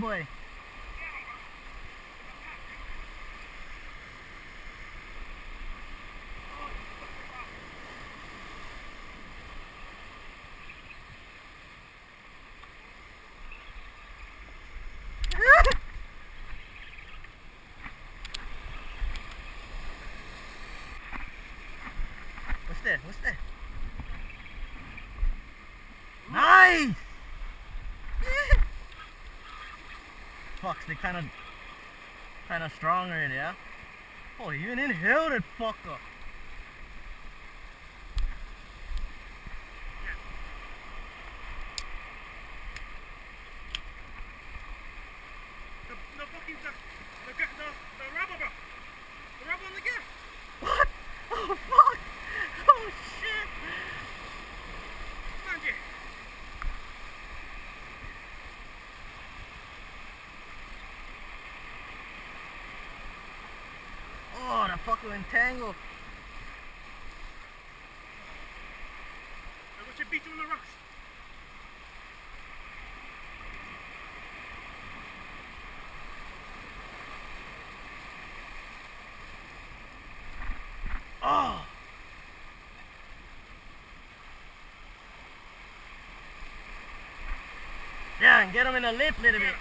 boy. What's that? Nice! Fucks, they kinda strong already, yeah? Oh, you even inhaled it, fucker. The rubber, bro. The rubber on the gaff. What? Oh, fuck! Oh, shit! Come on, Jay. Oh, that fucker entangled. I wish I beat you on the rocks. Oh! Yeah, and get him in the lip a little bit.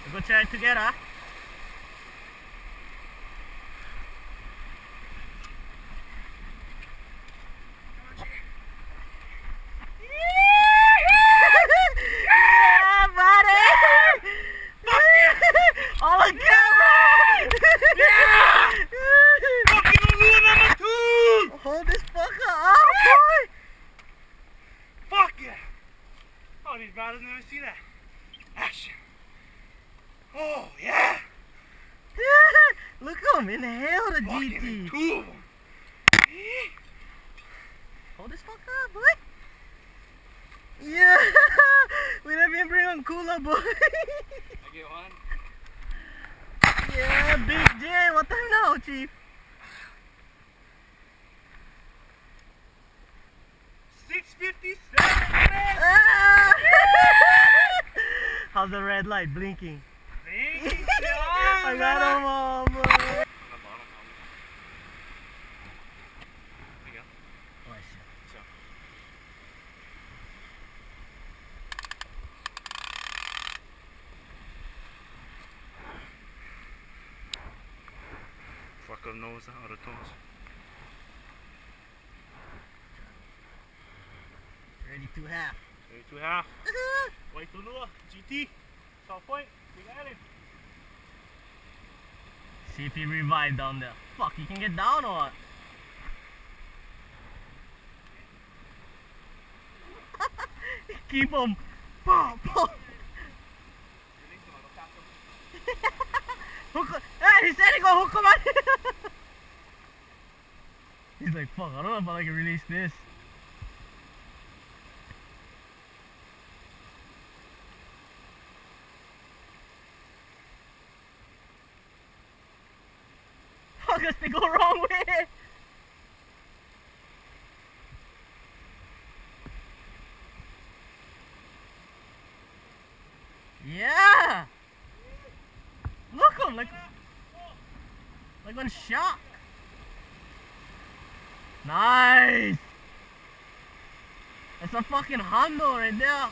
We'll go try it together. Yeah, buddy! Fuck yeah! All the camera! Yeah! Fucking Aloha number 2! Hold this fucker up, boy! Fuck yeah! Oh, these brothers never see that. Action. Oh, yeah! Look at him, inhale the Fucking GT. 2 of them. Hold this fucker up, boy! Yeah! We never even bring on cooler, boy! I get one. Yeah, Big J, what time now, Chief? 6:57. Ah! How's the red light blinking? I got him all, boy. Oh, shit. Fuck up nose out of tones. Ready to half. Ready to half. White Aloha, GT, South Point, Big Island. See if he revived down there. Fuck, he can get down or what? Keep him. Hook. Hey, he said he gonna hook him on. He's like, fuck, I don't know if I can release this. Fuck us to go wrong way. Yeah. Look him like on shock. Nice. That's a fucking Hondo right there.